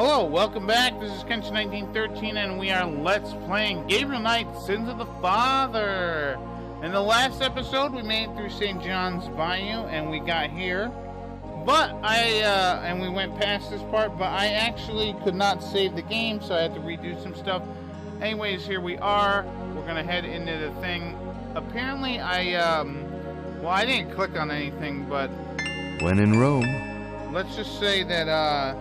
Hello, welcome back. This is Kenshin1913, and we are Let's Playing Gabriel Knight, Sins of the Father. In the last episode, we made it through St. John's Bayou, and we got here. But and we went past this part, but I actually could not save the game, so I had to redo some stuff. Anyways, here we are. We're gonna head into the thing. Apparently, well, I didn't click on anything, but... When in Rome. Let's just say that,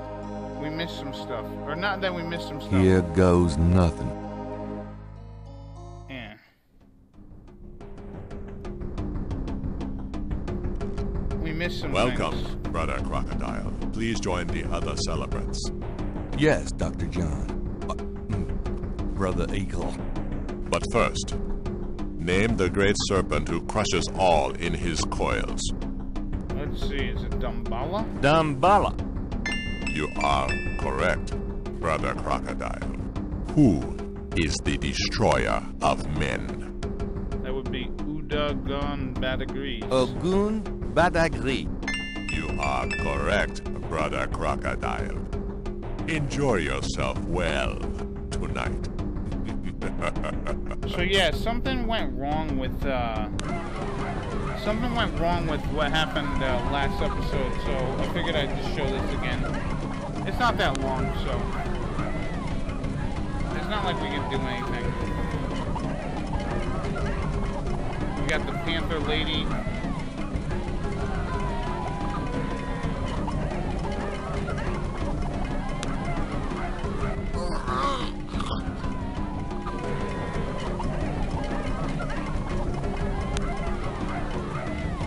we missed some stuff. Or not that we missed some stuff. Here goes nothing. Yeah. We missed some Welcome, things. Brother Crocodile. Please join the other celebrants. Yes, Dr. John. Brother Eagle. But first, name the great serpent who crushes all in his coils. Let's see, is it Dumbala? Dambala. You are correct, Brother Crocodile. Who is the destroyer of men? That would be Udagon Badagris. Ogun Badagri. You are correct, Brother Crocodile. Enjoy yourself well tonight. So yeah, something went wrong with what happened last episode, so I figured I'd just show this again. It's not that long, so it's not like we can do anything. We got the Panther Lady.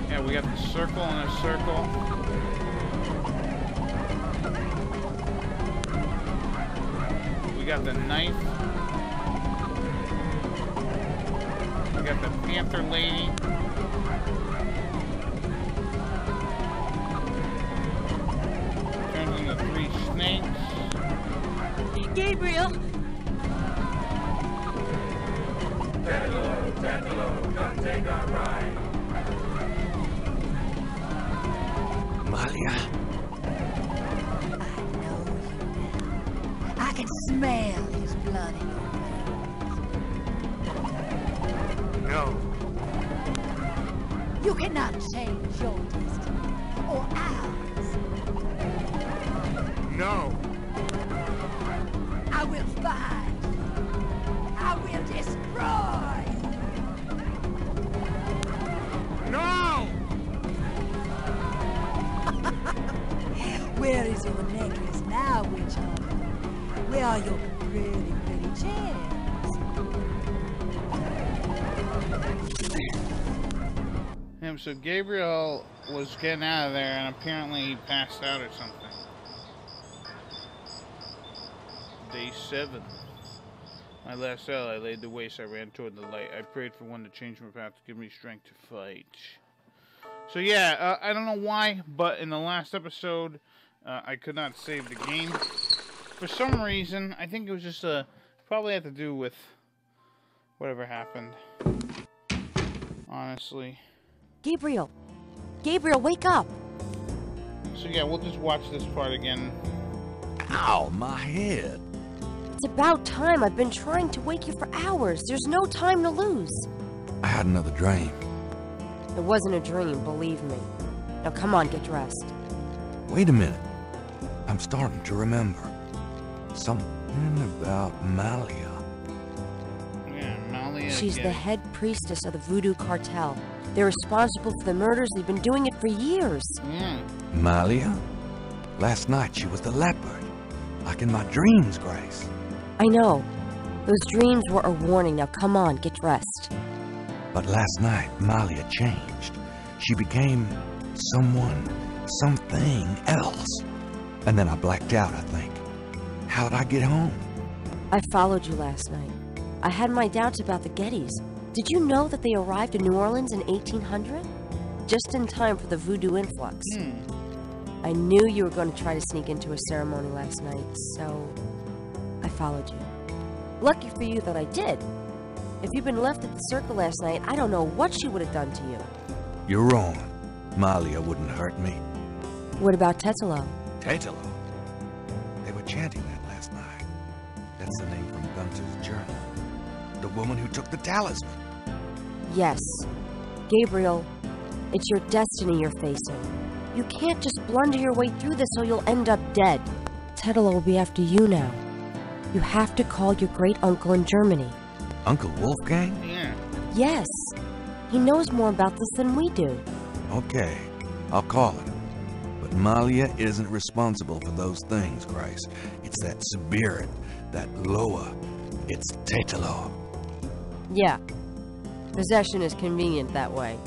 Yeah, we got the circle and a circle. We got the knife. We got the Panther Lady. Turns into 3 snakes. Gabriel! Gedde, come take our ride. Malia. I can smell his blood in your No. veins. You cannot change your destiny or ours. No. I will find. I will destroy. No! Where is your necklace now, witch hunter? Where are your pretty chairs? So Gabriel was getting out of there, and apparently he passed out or something. Day 7. My last cell, I laid the waste. I ran toward the light. I prayed for one to change my path to give me strength to fight. So yeah, I don't know why, but in the last episode, I could not save the game. For some reason, I think it was just probably had to do with whatever happened. Honestly. Gabriel! Gabriel, wake up! So yeah, we'll just watch this part again. Ow, my head. It's about time. I've been trying to wake you for hours. There's no time to lose. I had another dream. It wasn't a dream, believe me. Now come on, get dressed. Wait a minute. I'm starting to remember. Something about Malia. Yeah, Malia. She's Gedde. the head priestess of the Voodoo Cartel. They're responsible for the murders. They've been doing it for years. Yeah. Malia? Last night she was the leopard. Like in my dreams, Grace. I know. Those dreams were a warning. Now come on, get dressed. But last night, Malia changed. She became something else. And then I blacked out, I think. How'd I get home? I followed you last night. I had my doubts about the Geddys. Did you know that they arrived in New Orleans in 1800? Just in time for the voodoo influx. I knew you were going to try to sneak into a ceremony last night, so I followed you. Lucky for you that I did. If you'd been left at the circle last night, I don't know what she would have done to you. You're wrong. Malia wouldn't hurt me. What about Tetelo? Tetelo? They were chanting that last night. That's the name from Gunther's journal. The woman who took the talisman. Yes. Gabriel, it's your destiny you're facing. You can't just blunder your way through this or you'll end up dead. Tetela will be after you now. You have to call your great-uncle in Germany. Uncle Wolfgang? Yeah. Yes. He knows more about this than we do. Okay, I'll call him. But Malia isn't responsible for those things, Grace. It's that spirit, that Loa. It's Tetelo. Yeah. Possession is convenient that way.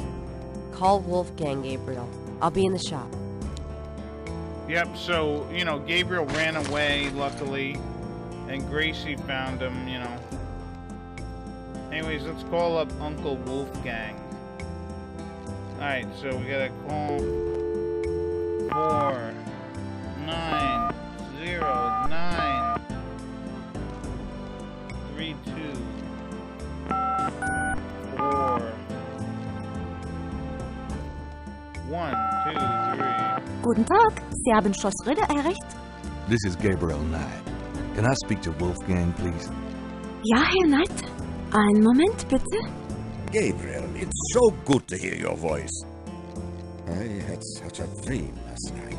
Call Wolfgang, Gabriel. I'll be in the shop. Yep, so, Gabriel ran away, luckily, and Gracie found him, Anyways, let's call up Uncle Wolfgang. Alright, so we gotta call 4909 32 4 1 2 3. Guten Tag, Sie haben Schloss Ridder erreicht? This is Gabriel Knight. Can I speak to Wolfgang, please? Ja, Herr Knight. Einen Moment, bitte. Gabriel, it's so good to hear your voice. I had such a dream last night.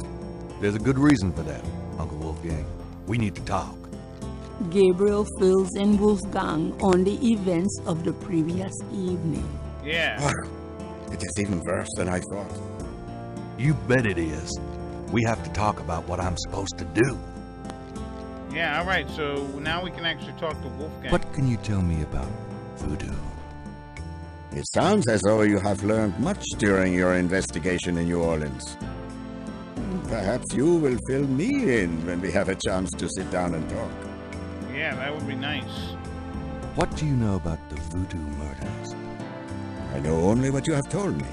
There's a good reason for that, Uncle Wolfgang. We need to talk. Gabriel fills in Wolfgang on the events of the previous evening. Yeah. It is even worse than I thought. You bet it is. We have to talk about what I'm supposed to do. Yeah, alright, so now we can actually talk to Wolfgang. What can you tell me about voodoo? It sounds as though you have learned much during your investigation in New Orleans. Perhaps you will fill me in when we have a chance to sit down and talk. Yeah, that would be nice. What do you know about the voodoo murders? I know only what you have told me.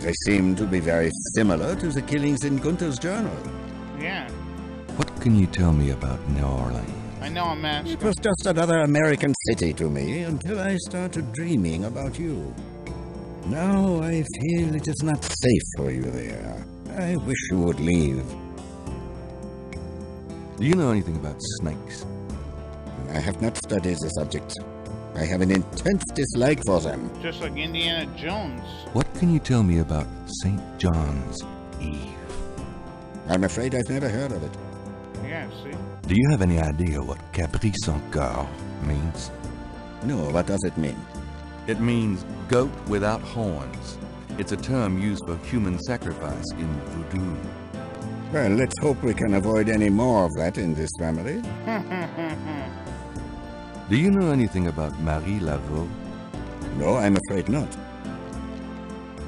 They seem to be very similar to the killings in Gunther's journal. Yeah. What can you tell me about New Orleans? I know I'm asking. It was just another American city to me until I started dreaming about you. Now I feel it is not safe for you there. I wish you would leave. Do you know anything about snakes? I have not studied the subject. I have an intense dislike for them. Just like Indiana Jones. What can you tell me about St. John's Eve? I'm afraid I've never heard of it. Yeah, see? Do you have any idea what Capri Sans Coeur means? No, what does it mean? It means goat without horns. It's a term used for human sacrifice in voodoo. Well, let's hope we can avoid any more of that in this family. Do you know anything about Marie Laveau? No, I'm afraid not.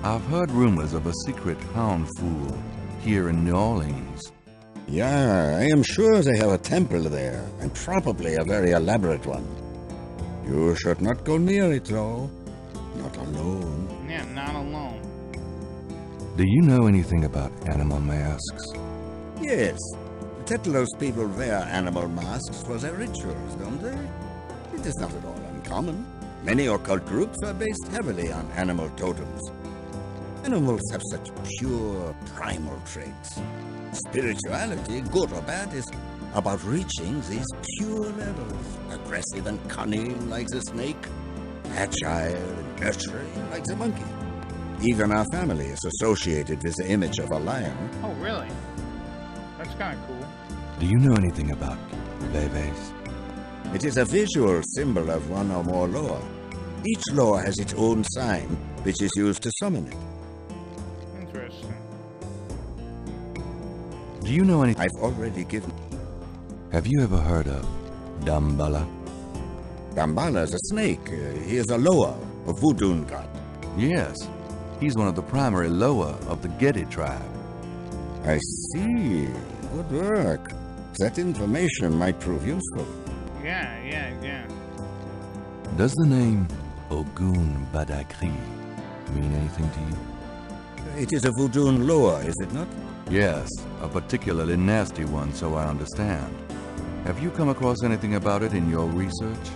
I've heard rumors of a secret hound fool here in New Orleans. Yeah, I am sure they have a temple there, and probably a very elaborate one. You should not go near it, though. Not alone. Yeah, not alone. Do you know anything about animal masks? Yes. Tetlos people wear animal masks for their rituals, don't they? It is not at all uncommon. Many occult groups are based heavily on animal totems. Animals have such pure, primal traits. Spirituality, good or bad, is about reaching these pure levels. Aggressive and cunning like the snake. Agile and nurturing like the monkey. Even our family is associated with the image of a lion. Oh, really? That's kind of cool. Do you know anything about Veves? It is a visual symbol of one or more Loa. Each Loa has its own sign, which is used to summon it. Interesting. Do you know anything? I've already given... Have you ever heard of Damballa? Damballa is a snake. He is a Loa, a voodoo god. Yes. He's one of the primary Loa of the Gedde tribe. I see. Good work. That information might prove useful. Yeah. Does the name Ogun Badakri mean anything to you? It is a voodoo Loa, is it not? Yes, a particularly nasty one, so I understand. Have you come across anything about it in your research?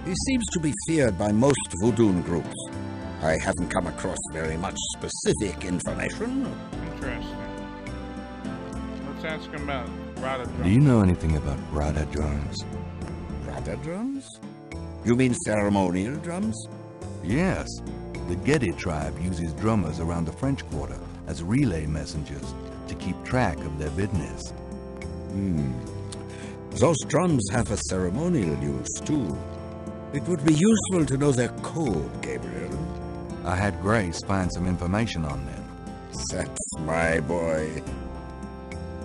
He seems to be feared by most voodoo groups. I haven't come across very much specific information. Interesting. Let's ask him about Rada drums. Do you know anything about Rada drums? Rada drums? You mean ceremonial drums? Yes. The Gedde tribe uses drummers around the French Quarter as relay messengers to keep track of their business. Those drums have a ceremonial use, too. It would be useful to know their code, Gabriel. I had Grace find some information on them. That's my boy.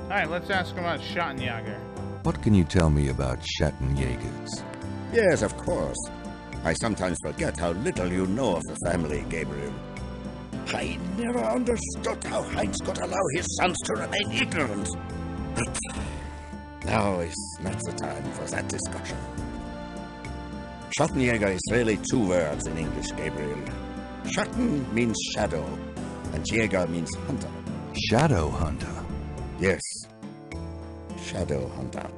Alright, let's ask him about Schottenjäger. What can you tell me about Schattenjägers? Yes, of course. I sometimes forget how little you know of the family, Gabriel. I never understood how Heinz could allow his sons to remain ignorant. But now is not the time for that discussion. Schottenjäger is really two words in English, Gabriel. Schatten means shadow, and Jäger means hunter. Shadow hunter? Yes, shadow hunter.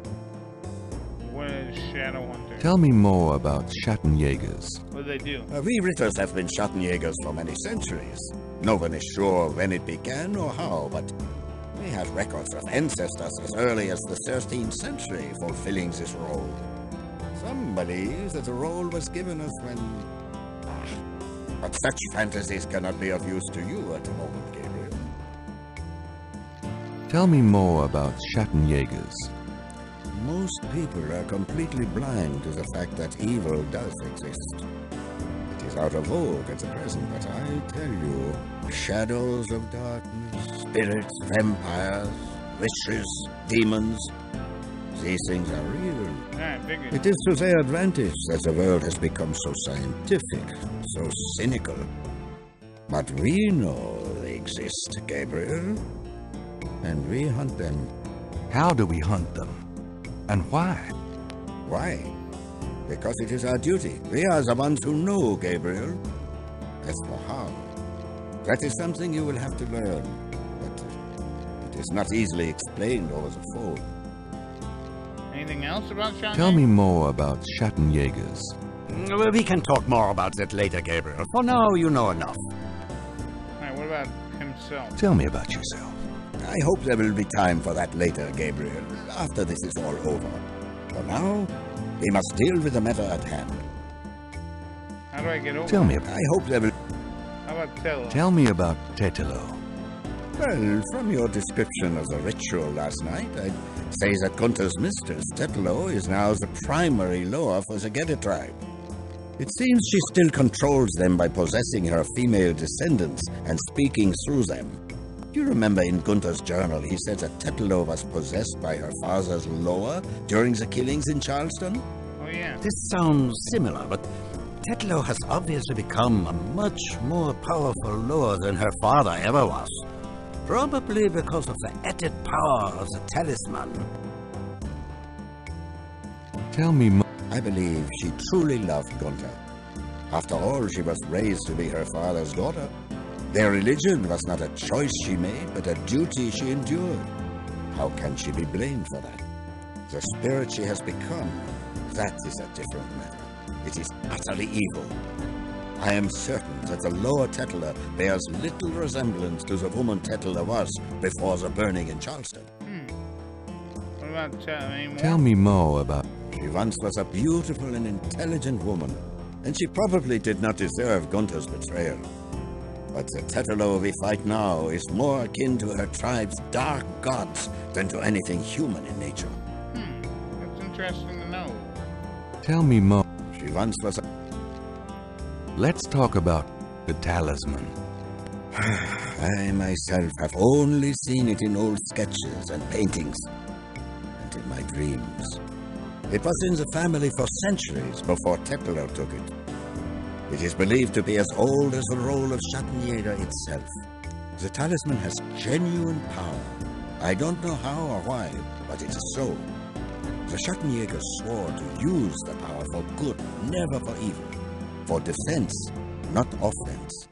What is Shadow Hunter? Tell me more about Schattenjägers. What do they do? We Ritters have been Schattenjägers for many centuries. No one is sure when it began or how, but we have records of ancestors as early as the 13th century fulfilling this role. Some believe that the role was given us when... But such fantasies cannot be of use to you at the moment, Gabriel. Tell me more about Schattenjägers. Most people are completely blind to the fact that evil does exist. It is out of vogue at the present, but I tell you, shadows of darkness, spirits, vampires, witches, demons, these things are real. Alright, figured. It is to their advantage that the world has become so scientific, so cynical. But we know they exist, Gabriel, and we hunt them. How do we hunt them? And why? Why? Because it is our duty. We are the ones who know, Gabriel. As for how, that is something you will have to learn. But it is not easily explained over the phone. Anything else about Schottenjäger? Tell me more about Schattenjägers. We can talk more about that later, Gabriel. For now, you know enough. Alright, what about himself? Tell me about yourself. I hope there will be time for that later, Gabriel, after this is all over. For now, we must deal with the matter at hand. How do I get over? Tell me it? about... I hope there will... How about Tello? Tell me about Tetelo. Well, from your description of the ritual last night, I'd say that Gunther's mistress, Tetelo, is now the primary loa for the Gedde tribe. It seems she still controls them by possessing her female descendants and speaking through them. Do you remember in Gunther's journal he said that Tetelo was possessed by her father's loa during the killings in Charleston? Oh, yeah. This sounds similar, but Tetelo has obviously become a much more powerful loa than her father ever was. Probably because of the added power of the talisman. Tell me more. I believe she truly loved Gunther. After all, she was raised to be her father's daughter. Their religion was not a choice she made, but a duty she endured. How can she be blamed for that? The spirit she has become, that is a different matter. It is utterly evil. I am certain that the lower Tetela bears little resemblance to the woman Tetela was before the burning in Charleston. What about Tello? Tell me more about... She once was a beautiful and intelligent woman, and she probably did not deserve Gunther's betrayal. But the Tetelo we fight now is more akin to her tribe's dark gods than to anything human in nature. That's interesting to know. Tell me more. She once was a... Let's talk about the talisman. I myself have only seen it in old sketches and paintings, and in my dreams. It was in the family for centuries before Tetelo took it. It is believed to be as old as the role of Schattenjäger itself. The talisman has genuine power. I don't know how or why, but it is so. The Schattenjäger swore to use the power for good, never for evil. For defense, not offense.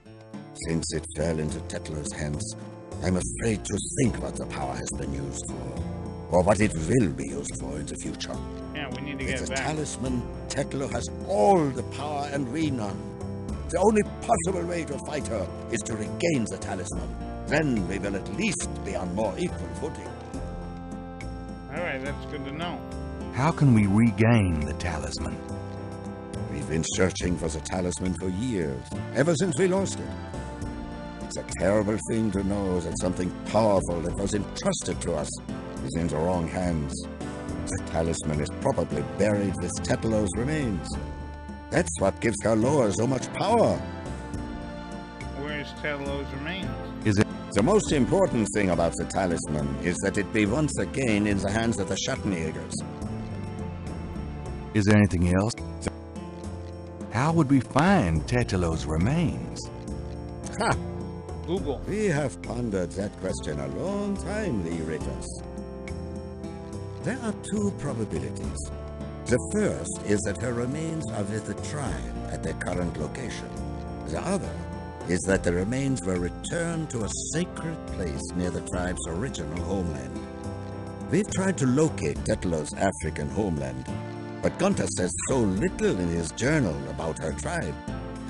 Since it fell into Tetlo's hands, I'm afraid to think what the power has been used for, or what it will be used for in the future. Yeah, we need to get With it the back. talisman, Tetelo has all the power and we none. The only possible way to fight her is to regain the talisman. Then we will at least be on more equal footing. How do Alright, that's good to know. How can we regain the talisman? We've been searching for the talisman for years, ever since we lost it. It's a terrible thing to know that something powerful that was entrusted to us is in the wrong hands. The talisman is probably buried with Tetlo's remains. That's what gives Garloa so much power. Where's Tetlo's remains? Is it? The most important thing about the talisman is that it be once again in the hands of the Schattenjägers. Is there anything else? How would we find Tetlo's remains? Ha! Google. We have pondered that question a long time, the Ritters. There are two probabilities. The first is that her remains are with the tribe at their current location. The other is that the remains were returned to a sacred place near the tribe's original homeland. We've tried to locate Tetlo's African homeland, but Gunther says so little in his journal about her tribe,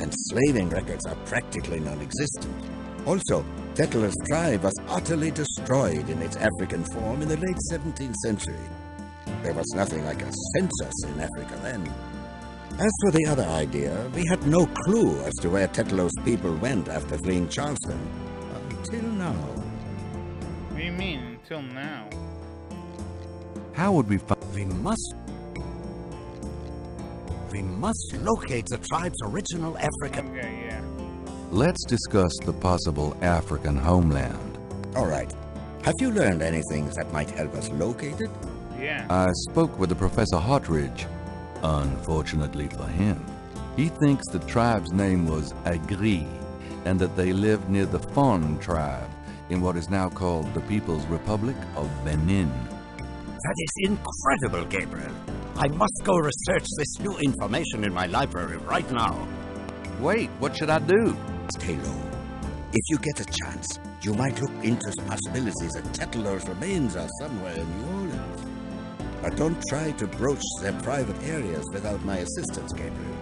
and slaving records are practically non-existent. Also, Tetlo's tribe was utterly destroyed in its African form in the late 17th century. There was nothing like a census in Africa then. As for the other idea, we had no clue as to where Tetlo's people went after fleeing Charleston. Until now. What do you mean, until now? How would we find? We must locate the tribe's original African. Okay, yeah. Let's discuss the possible African homeland. All right. Have you learned anything that might help us locate it? Yeah. I spoke with the Professor Hartridge. Unfortunately for him, he thinks the tribe's name was Agri, and that they lived near the Fon tribe in what is now called the People's Republic of Benin. That is incredible, Gabriel. I must go research this new information in my library right now. Wait, what should I do? Stay low. If you get a chance, you might look into the possibilities that Tetlo's remains are somewhere in New Orleans. But don't try to broach their private areas without my assistance, Gabriel.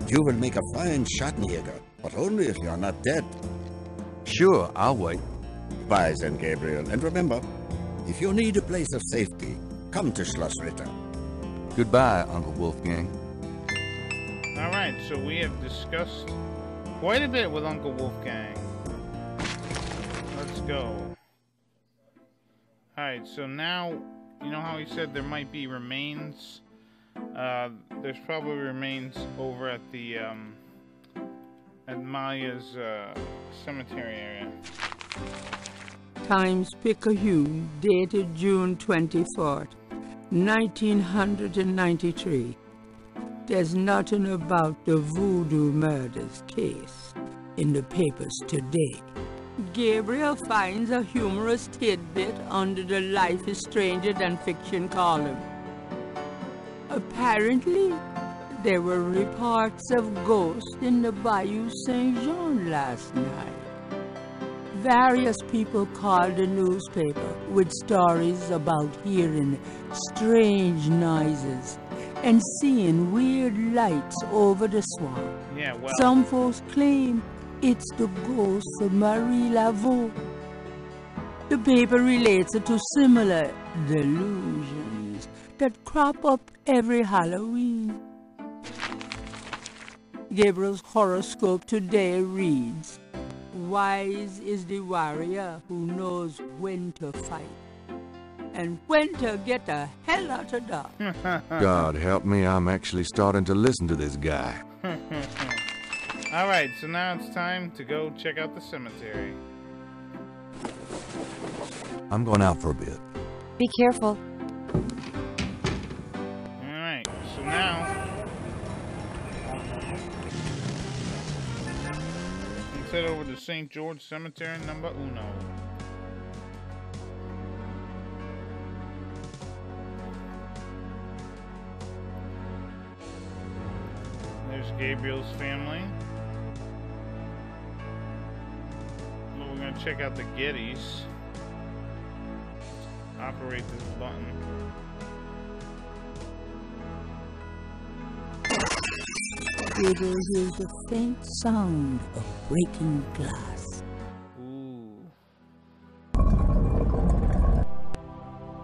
You will make a fine Schattenjäger, but only if you are not dead. Sure, I'll wait. Goodbye then, Gabriel. And remember, if you need a place of safety, come to Schloss Ritter. Goodbye, Uncle Wolfgang. Alright, so we have discussed quite a bit with Uncle Wolfgang. Let's go. Alright, so now, you know how he said there might be remains? There's probably remains over at the, at Malia's, cemetery area. Times Picayune, dated June 24th, 1993. There's nothing about the voodoo murders case in the papers today. Gabriel finds a humorous tidbit under the Life is Stranger Than Fiction column. Apparently, there were reports of ghosts in the Bayou Saint Jean last night. Various people called the newspaper with stories about hearing strange noises and seeing weird lights over the swamp. Yeah, well. Some folks claim it's the ghost of Marie Laveau. The paper relates it to similar delusions that crop up every Halloween. Gabriel's horoscope today reads, "Wise is the warrior who knows when to fight and when to get the hell out of dodge." God help me, I'm actually starting to listen to this guy. Alright, so now it's time to go check out the cemetery. I'm going out for a bit. Be careful. Alright, so now let's head over to St. George Cemetery number uno. There's Gabriel's family. Well, we're gonna check out the Geddes. Operate this button. Gabriel hears the faint sound of breaking glass. Ooh.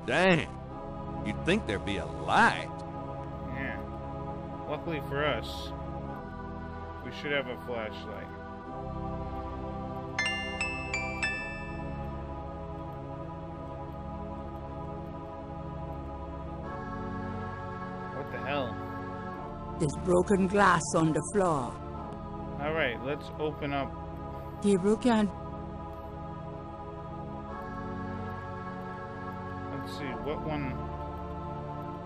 Dang. You'd think there'd be a light. Yeah. Luckily for us, we should have a flashlight. What the hell? There's broken glass on the floor. Alright, let's open up. Gabriel can't. Let's see, what one?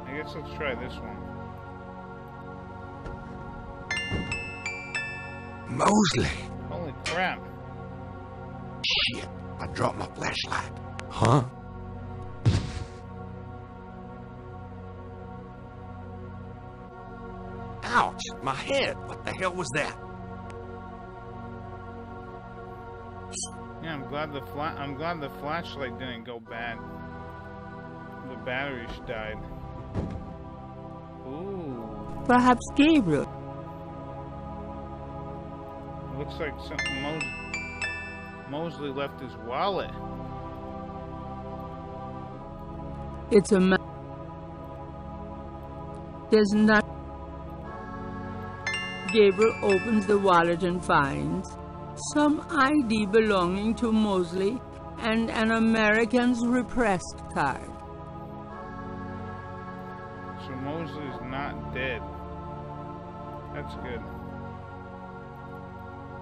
I guess let's try this one. Mosley! Holy crap. Shit, I dropped my flashlight. Huh? Ouch, my head. What the hell was that? Yeah, I'm glad the flashlight didn't go bad. The batteries died. Ooh. Perhaps Gabriel. Looks like something Mosley left his wallet. It's a man. There's not. Gabriel opens the wallet and finds some ID belonging to Mosley and an American's repressed card. So Mosley's not dead. That's good.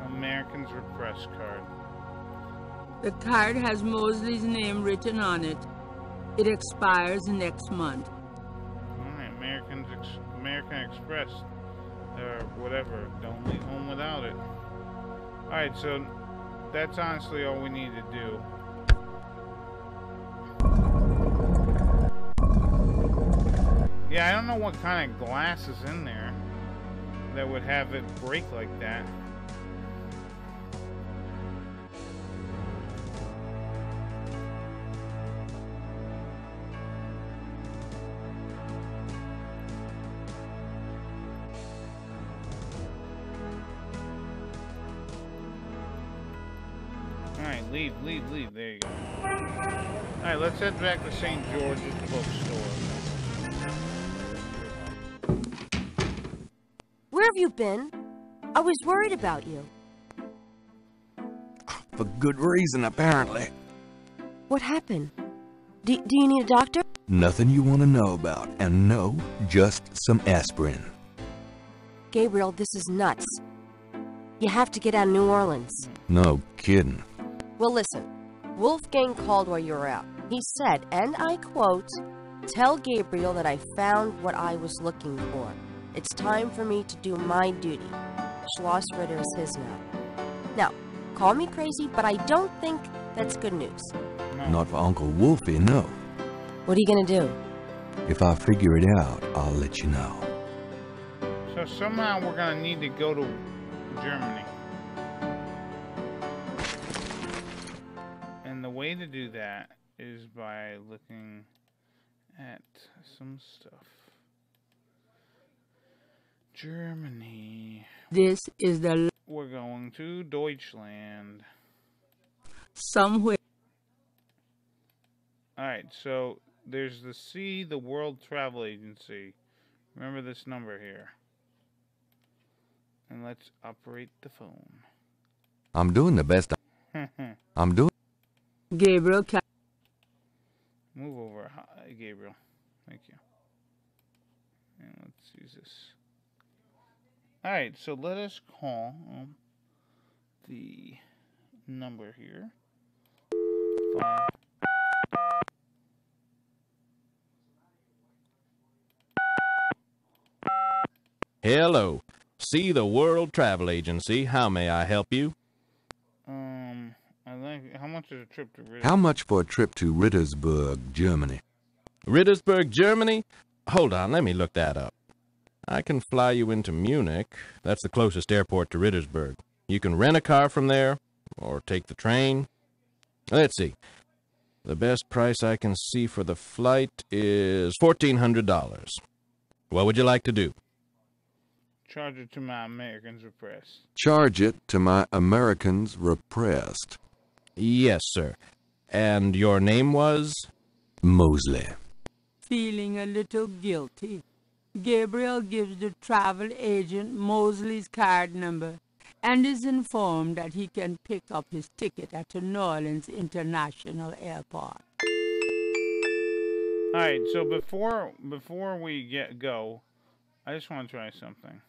Americans Repressed card. The card has Mosley's name written on it. It expires next month. Alright, American Express. Or whatever. Don't leave home without it. Alright, so that's honestly all we need to do. Yeah, I don't know what kind of glass is in there that would have it break like that. Alright, leave. There you go. Alright, let's head back to St. George's bookstore. Where have you been? I was worried about you. For good reason, apparently. What happened? Do you need a doctor? Nothing you want to know about. And no, just some aspirin. Gabriel, this is nuts. You have to get out of New Orleans. No kidding. Well, listen. Wolfgang called while you were out. He said, and I quote, "Tell Gabriel that I found what I was looking for. It's time for me to do my duty. Schloss Ritter is his now." Now, call me crazy, but I don't think that's good news. Not for Uncle Wolfie, no. What are you gonna do? If I figure it out, I'll let you know. So somehow we're gonna need to go to Germany. And the way to do that is by looking at some stuff. Germany. This is the We're going to Deutschland. somewhere. Alright, so there's the World Travel Agency. Remember this number here. And let's operate the phone. I'm doing the best I'm doing. Gabriel can. Move over, Gabriel. Thank you. And let's use this. Alright, so let us call the number here. Phone. Hello. See the World Travel Agency. How may I help you? How much is a trip to Rittersburg? How much for a trip to Rittersburg, Germany? Rittersburg, Germany? Hold on, let me look that up. I can fly you into Munich. That's the closest airport to Rittersburg. You can rent a car from there, or take the train. Let's see. The best price I can see for the flight is $1,400. What would you like to do? Charge it to my Americans Repressed. Charge it to my Americans Repressed. Yes, sir. And your name was? Mosley. Feeling a little guilty, Gabriel gives the travel agent Mosley's card number and is informed that he can pick up his ticket at the New Orleans International Airport. All right, so before we go, I just want to try something.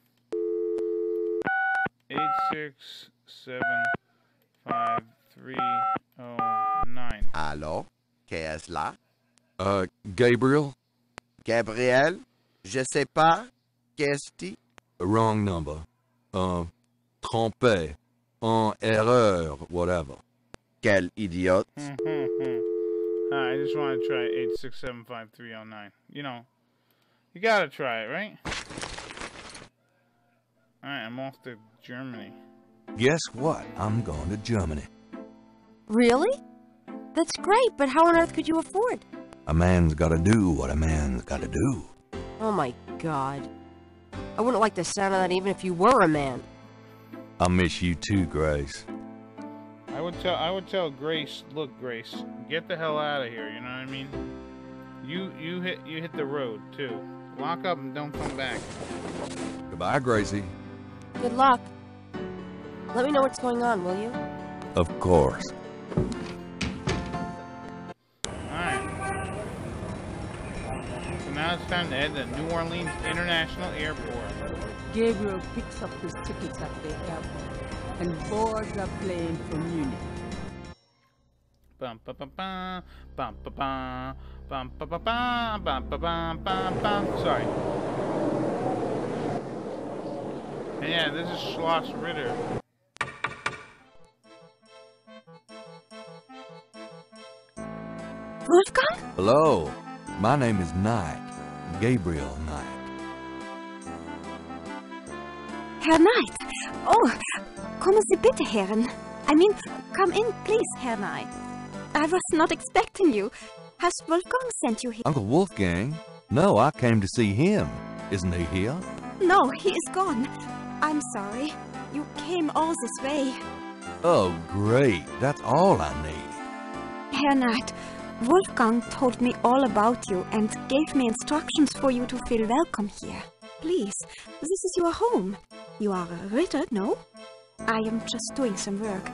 8675309. Allô? Qu'est-ce là? Gabriel? Gabriel? Je sais pas. Qu'est-ce dit? Wrong number. Trompé. En erreur, whatever. Quel idiote. I just want to try 8675309. You know, you gotta try it, right? Alright, I'm off to Germany. Guess what? I'm going to Germany. Really? That's great, but how on earth could you afford? A man's gotta do what a man's gotta do. Oh my God. I wouldn't like the sound of that even if you were a man. I miss you too, Grace. I would tell Grace, look, Grace, get the hell out of here, you know what I mean? You hit the road too. Lock up and don't come back. Goodbye, Gracie. Good luck. Let me know what's going on, will you? Of course. Alright. So now it's time to head to New Orleans International Airport. Gabriel picks up his tickets at the airport and boards a plane for Munich. Bum ba ba ba bum ba ba bum ba ba ba bum ba ba bum bum. Sorry. And yeah, this is Schloss Ritter. Wolfgang? Hello. My name is Knight. Gabriel Knight. Herr Knight. Oh, kommen Sie bitte, Herren. I mean, come in, please, Herr Knight. I was not expecting you. Has Wolfgang sent you here? Uncle Wolfgang? No, I came to see him. Isn't he here? No, he is gone. I'm sorry. You came all this way. Oh, great. That's all I need. Herr Knight, Wolfgang told me all about you and gave me instructions for you to feel welcome here. Please, this is your home. You are a Ritter, no? I am just doing some work.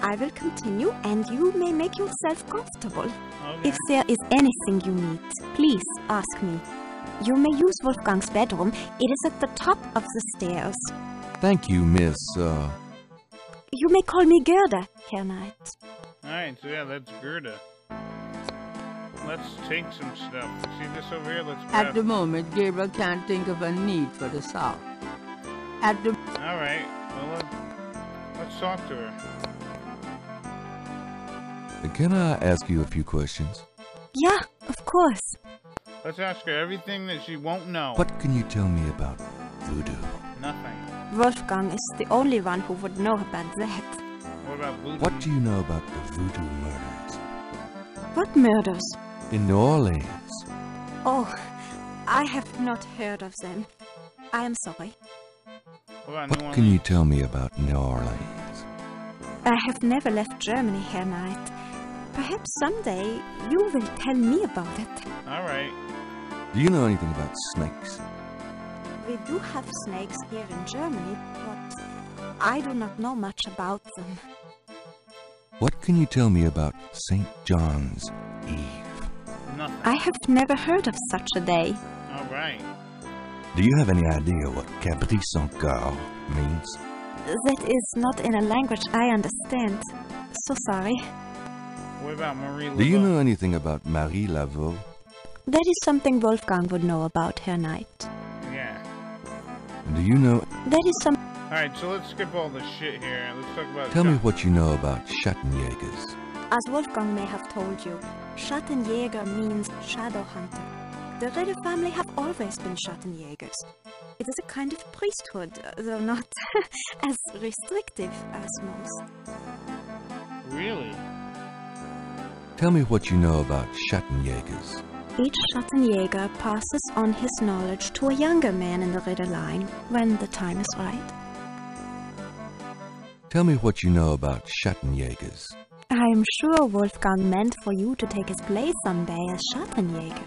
I will continue and you may make yourself comfortable. Okay. If there is anything you need, please ask me. You may use Wolfgang's bedroom. It is at the top of the stairs. Thank you, Miss, You may call me Gedde, Herr Knight. Alright, so yeah, that's Gerda. Let's take some stuff. See this over here? Let's grab. At the moment, Gabriel can't think of a need for the South. Alright, well, let's talk to her. Can I ask you a few questions? Yeah, of course. Let's ask her everything that she won't know. What can you tell me about voodoo? Nothing. Wolfgang is the only one who would know about that. What about voodoo? What do you know about the voodoo murders? What murders? In New Orleans. Oh, I have not heard of them. I am sorry. What can you tell me about New Orleans? I have never left Germany, Herr Knight. Perhaps someday you will tell me about it. Alright. Do you know anything about snakes? We do have snakes here in Germany, but I do not know much about them. What can you tell me about St. John's Eve? Nothing. I have never heard of such a day. Alright. Do you have any idea what Capri Saint-Gall means? That is not in a language I understand. So sorry. What about Marie Laveau? Do you know anything about Marie Laveau? That is something Wolfgang would know about, Herr Knight. Yeah. Do you know... That is some... Alright, so let's skip all the shit here. Let's talk about... Tell me what you know about Schattenjägers. As Wolfgang may have told you, Schattenjäger means shadow hunter. The Ritter family have always been Schattenjägers. It is a kind of priesthood, though not as restrictive as most. Really? Tell me what you know about Schattenjägers. Each Schattenjäger passes on his knowledge to a younger man in the Ritter line when the time is right. Tell me what you know about Schattenjägers. I'm sure Wolfgang meant for you to take his place someday as Schattenjäger.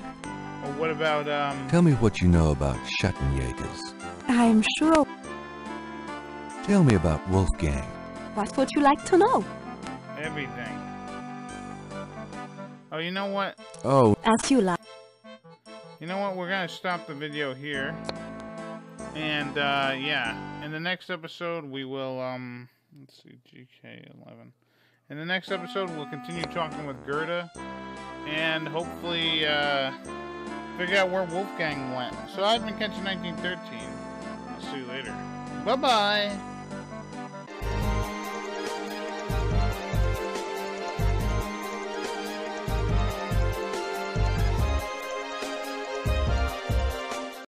Or what about, Tell me what you know about Schattenjägers. I'm sure... Tell me about Wolfgang. What would you like to know? everything. Oh, you know what? Oh. As you like. You know what? We're gonna stop the video here. And, yeah. In the next episode, we will, let's see, GK11. In the next episode, we'll continue talking with Gedde. And hopefully, figure out where Wolfgang went. So I've been catching 1913. I'll see you later. Bye-bye!